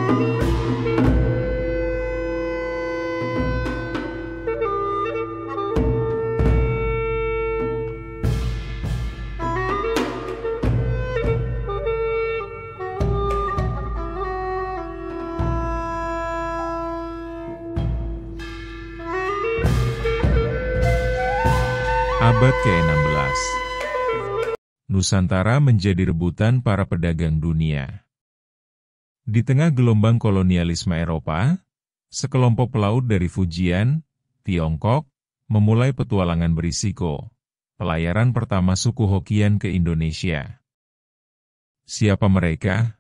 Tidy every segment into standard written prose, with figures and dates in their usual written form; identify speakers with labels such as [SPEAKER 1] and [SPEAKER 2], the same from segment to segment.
[SPEAKER 1] Abad ke-16, Nusantara menjadi rebutan para pedagang dunia. Di tengah gelombang kolonialisme Eropa, sekelompok pelaut dari Fujian, Tiongkok, memulai petualangan berisiko, pelayaran pertama suku Hokkien ke Indonesia. Siapa mereka?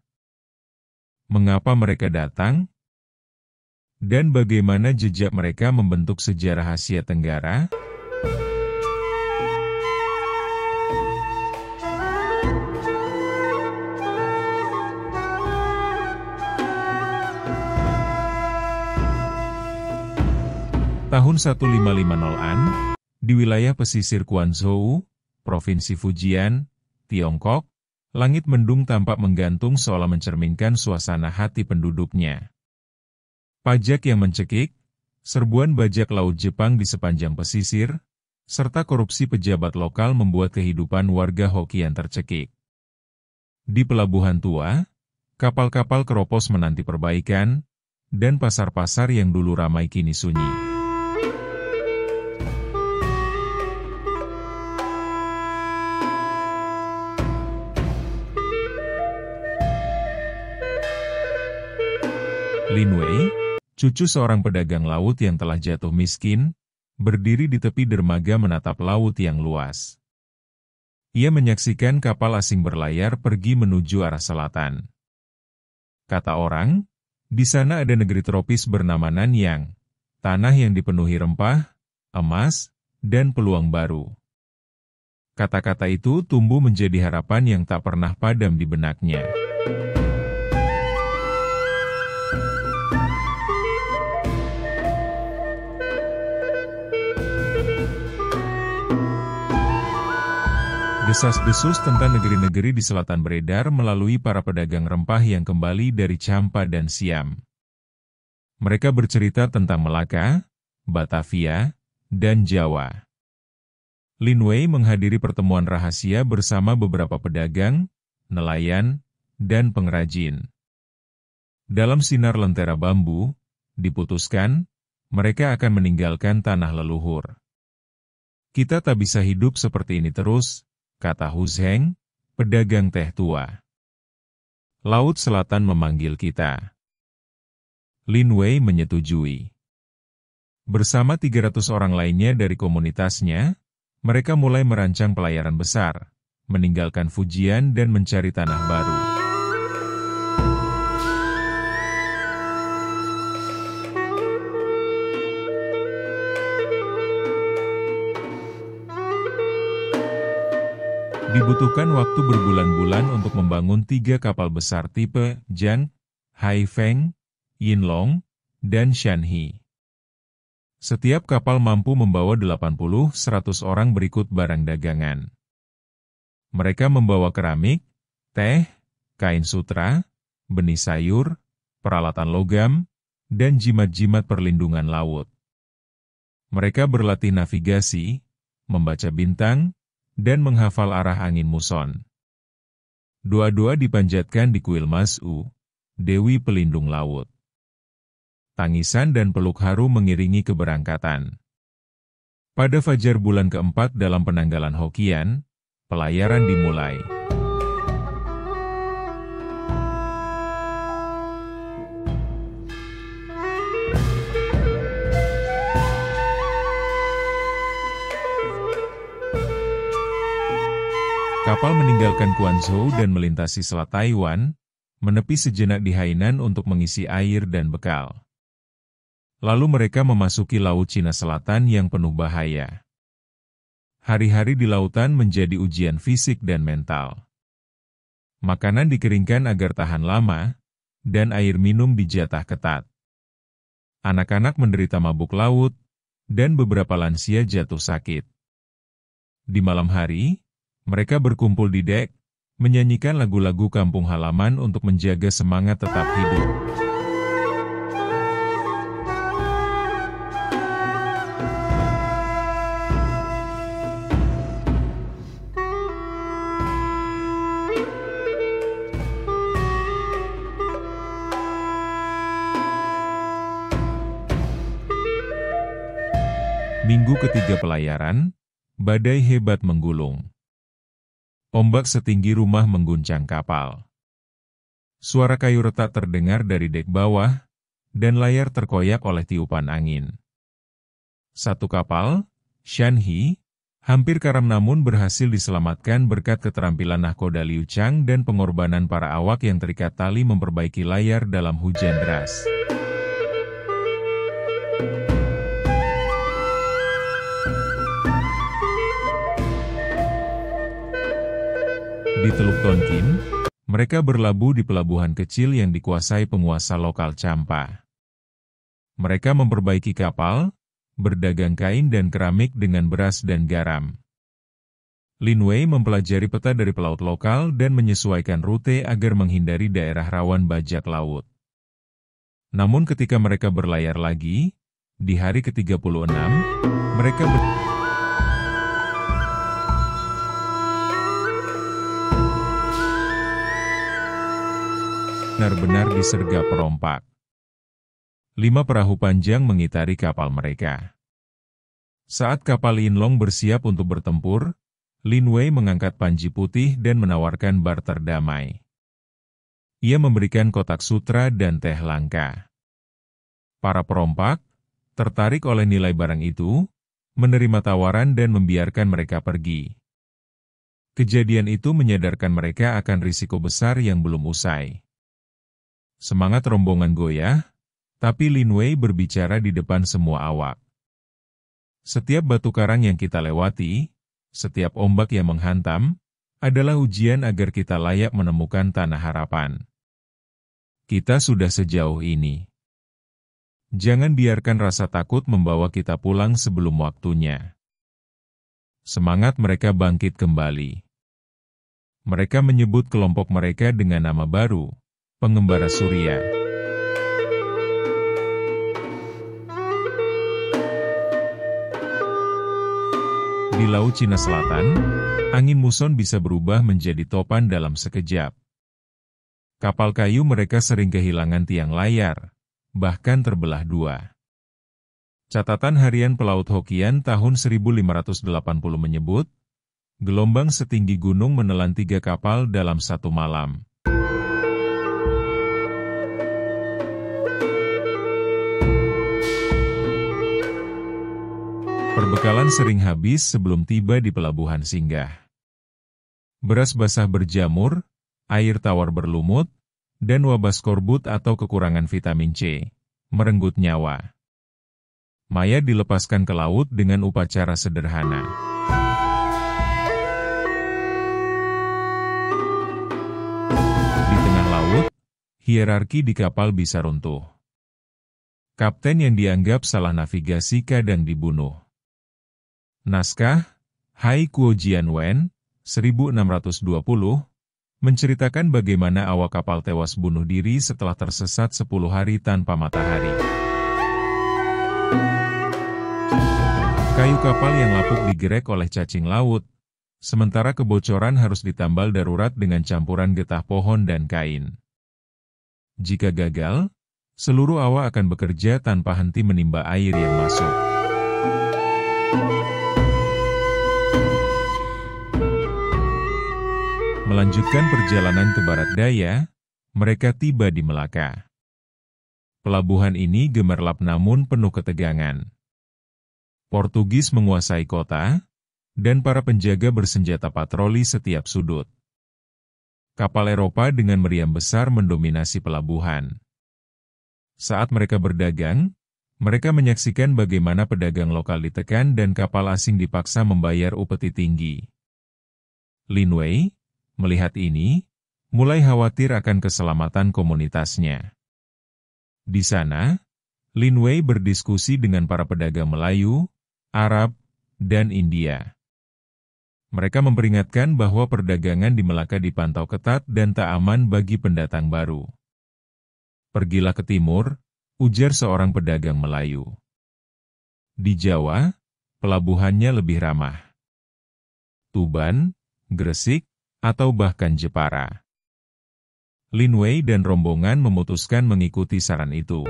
[SPEAKER 1] Mengapa mereka datang? Dan bagaimana jejak mereka membentuk sejarah Asia Tenggara? Tahun 1550-an, di wilayah pesisir Quanzhou, Provinsi Fujian, Tiongkok, langit mendung tampak menggantung seolah mencerminkan suasana hati penduduknya. Pajak yang mencekik, serbuan bajak laut Jepang di sepanjang pesisir, serta korupsi pejabat lokal membuat kehidupan warga Hokkien tercekik. Di Pelabuhan Tua, kapal-kapal keropos menanti perbaikan, dan pasar-pasar yang dulu ramai kini sunyi. Lin Wei, cucu seorang pedagang laut yang telah jatuh miskin, berdiri di tepi dermaga menatap laut yang luas. Ia menyaksikan kapal asing berlayar pergi menuju arah selatan. Kata orang, di sana ada negeri tropis bernama Nanyang, tanah yang dipenuhi rempah, emas, dan peluang baru. Kata-kata itu tumbuh menjadi harapan yang tak pernah padam di benaknya. Desas-desus tentang negeri-negeri di selatan beredar melalui para pedagang rempah yang kembali dari Champa dan Siam. Mereka bercerita tentang Melaka, Batavia, dan Jawa. Lin Wei menghadiri pertemuan rahasia bersama beberapa pedagang, nelayan, dan pengrajin. Dalam sinar lentera bambu, diputuskan, mereka akan meninggalkan tanah leluhur. Kita tak bisa hidup seperti ini terus, kata Hu Zheng, pedagang teh tua. Laut Selatan memanggil kita. Lin Wei menyetujui. Bersama 300 orang lainnya dari komunitasnya, mereka mulai merancang pelayaran besar, meninggalkan Fujian dan mencari tanah baru. Dibutuhkan waktu berbulan-bulan untuk membangun 3 kapal besar tipe Jiang, Haifeng, Yinlong, dan Shanhe. Setiap kapal mampu membawa 80-100 orang berikut barang dagangan. Mereka membawa keramik, teh, kain sutra, benih sayur, peralatan logam, dan jimat-jimat perlindungan laut. Mereka berlatih navigasi, membaca bintang, dan menghafal arah angin muson. Doa-doa dipanjatkan di kuil Mas'u, Dewi Pelindung Laut. Tangisan dan peluk haru mengiringi keberangkatan. Pada fajar bulan keempat dalam penanggalan Hokkien, pelayaran dimulai. Kapal meninggalkan Quanzhou dan melintasi Selat Taiwan, menepi sejenak di Hainan untuk mengisi air dan bekal. Lalu mereka memasuki Laut Cina Selatan yang penuh bahaya. Hari-hari di lautan menjadi ujian fisik dan mental. Makanan dikeringkan agar tahan lama, dan air minum dijatah ketat. Anak-anak menderita mabuk laut, dan beberapa lansia jatuh sakit. Di malam hari, mereka berkumpul di dek, menyanyikan lagu-lagu kampung halaman untuk menjaga semangat tetap hidup. Minggu ketiga pelayaran, badai hebat menggulung. Ombak setinggi rumah mengguncang kapal. Suara kayu retak terdengar dari dek bawah, dan layar terkoyak oleh tiupan angin. Satu kapal, Shanhi, hampir karam namun berhasil diselamatkan berkat keterampilan nahkoda Liu Chang dan pengorbanan para awak yang terikat tali memperbaiki layar dalam hujan deras. Di Teluk Tonkin, mereka berlabuh di pelabuhan kecil yang dikuasai penguasa lokal Champa. Mereka memperbaiki kapal, berdagang kain dan keramik dengan beras dan garam. Lin Wei mempelajari peta dari pelaut lokal dan menyesuaikan rute agar menghindari daerah rawan bajak laut. Namun ketika mereka berlayar lagi, di hari ke-36, mereka benar-benar disergap perompak. 5 perahu panjang mengitari kapal mereka. Saat kapal Yinlong bersiap untuk bertempur, Lin Wei mengangkat panji putih dan menawarkan barter damai. Ia memberikan kotak sutra dan teh langka. Para perompak, tertarik oleh nilai barang itu, menerima tawaran dan membiarkan mereka pergi. Kejadian itu menyadarkan mereka akan risiko besar yang belum usai. Semangat rombongan goyah, tapi Lin Wei berbicara di depan semua awak. Setiap batu karang yang kita lewati, setiap ombak yang menghantam, adalah ujian agar kita layak menemukan tanah harapan. Kita sudah sejauh ini. Jangan biarkan rasa takut membawa kita pulang sebelum waktunya. Semangat mereka bangkit kembali. Mereka menyebut kelompok mereka dengan nama baru, Pengembara Surya. Di Laut Cina Selatan, angin muson bisa berubah menjadi topan dalam sekejap. Kapal kayu mereka sering kehilangan tiang layar, bahkan terbelah 2. Catatan harian pelaut Hokian tahun 1580 menyebut, gelombang setinggi gunung menelan 3 kapal dalam satu malam. Perbekalan sering habis sebelum tiba di pelabuhan singgah. Beras basah berjamur, air tawar berlumut, dan wabah skorbut atau kekurangan vitamin C, merenggut nyawa. Mayat dilepaskan ke laut dengan upacara sederhana. Di tengah laut, hierarki di kapal bisa runtuh. Kapten yang dianggap salah navigasi kadang dibunuh. Naskah, Hai Kuo Jianwen, 1620, menceritakan bagaimana awak kapal tewas bunuh diri setelah tersesat 10 hari tanpa matahari. Kayu kapal yang lapuk digerek oleh cacing laut, sementara kebocoran harus ditambal darurat dengan campuran getah pohon dan kain. Jika gagal, seluruh awak akan bekerja tanpa henti menimba air yang masuk. Melanjutkan perjalanan ke barat daya, mereka tiba di Melaka. Pelabuhan ini gemerlap namun penuh ketegangan. Portugis menguasai kota, dan para penjaga bersenjata patroli setiap sudut. Kapal Eropa dengan meriam besar mendominasi pelabuhan. Saat mereka berdagang, mereka menyaksikan bagaimana pedagang lokal ditekan dan kapal asing dipaksa membayar upeti tinggi. Lin Wei, melihat ini, mulai khawatir akan keselamatan komunitasnya. Di sana, Lin Wei berdiskusi dengan para pedagang Melayu, Arab, dan India. Mereka memperingatkan bahwa perdagangan di Melaka dipantau ketat dan tak aman bagi pendatang baru. Pergilah ke timur, ujar seorang pedagang Melayu. Di Jawa, pelabuhannya lebih ramah. Tuban, Gresik, atau bahkan Jepara. Lin Wei dan rombongan memutuskan mengikuti saran itu.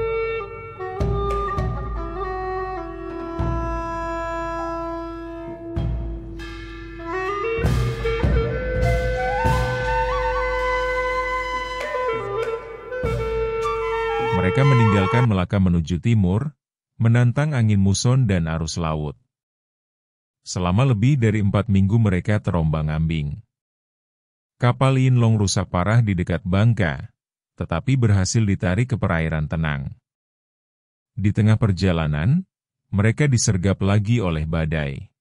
[SPEAKER 1] Mereka meninggalkan Melaka menuju timur, menantang angin muson dan arus laut. Selama lebih dari 4 minggu mereka terombang-ambing. Kapal Yin Long rusak parah di dekat Bangka, tetapi berhasil ditarik ke perairan tenang. Di tengah perjalanan, mereka disergap lagi oleh badai.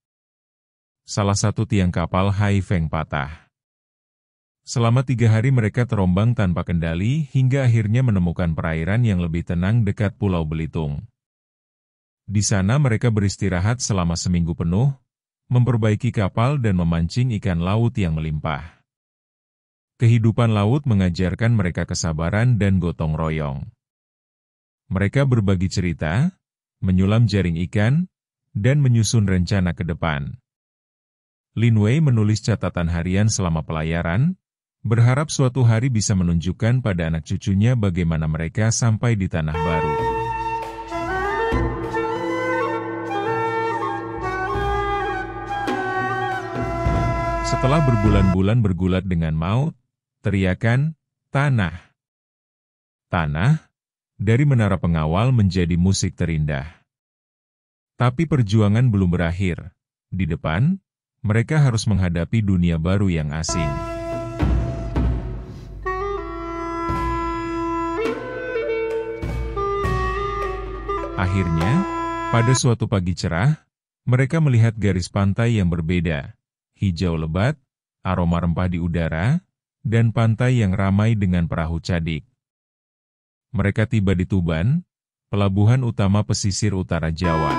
[SPEAKER 1] Salah satu tiang kapal Hai Feng patah. Selama 3 hari mereka terombang tanpa kendali hingga akhirnya menemukan perairan yang lebih tenang dekat Pulau Belitung. Di sana mereka beristirahat selama seminggu penuh, memperbaiki kapal dan memancing ikan laut yang melimpah. Kehidupan laut mengajarkan mereka kesabaran dan gotong royong. Mereka berbagi cerita, menyulam jaring ikan, dan menyusun rencana ke depan. Lin Wei menulis catatan harian selama pelayaran, berharap suatu hari bisa menunjukkan pada anak cucunya bagaimana mereka sampai di tanah baru. Setelah berbulan-bulan bergulat dengan maut, teriakan, "Tanah! Tanah!" dari menara pengawal menjadi musik terindah. Tapi perjuangan belum berakhir. Di depan, mereka harus menghadapi dunia baru yang asing. Akhirnya, pada suatu pagi cerah, mereka melihat garis pantai yang berbeda, hijau lebat, aroma rempah di udara, dan pantai yang ramai dengan perahu cadik. Mereka tiba di Tuban, pelabuhan utama pesisir utara Jawa.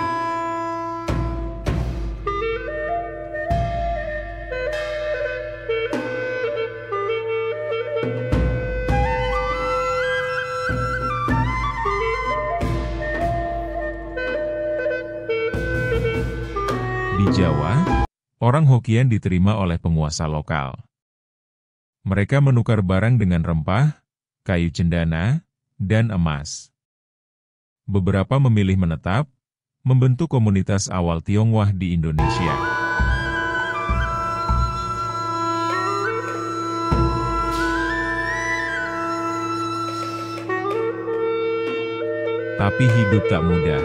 [SPEAKER 1] Di Jawa, orang Hokkien diterima oleh penguasa lokal. Mereka menukar barang dengan rempah, kayu cendana, dan emas. Beberapa memilih menetap, membentuk komunitas awal Tionghoa di Indonesia. Tapi hidup tak mudah.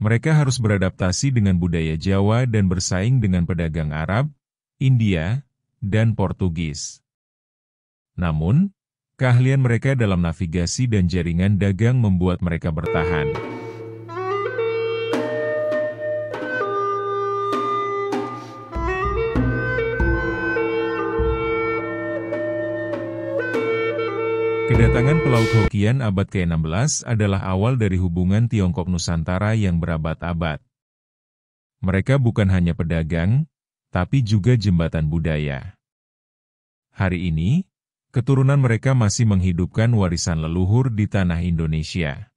[SPEAKER 1] Mereka harus beradaptasi dengan budaya Jawa dan bersaing dengan pedagang Arab, India, dan Portugis. Namun, keahlian mereka dalam navigasi dan jaringan dagang membuat mereka bertahan. Kedatangan pelaut Hokkien abad ke-16 adalah awal dari hubungan Tiongkok Nusantara yang berabad-abad. Mereka bukan hanya pedagang, tapi juga jembatan budaya. Hari ini, keturunan mereka masih menghidupkan warisan leluhur di tanah Indonesia.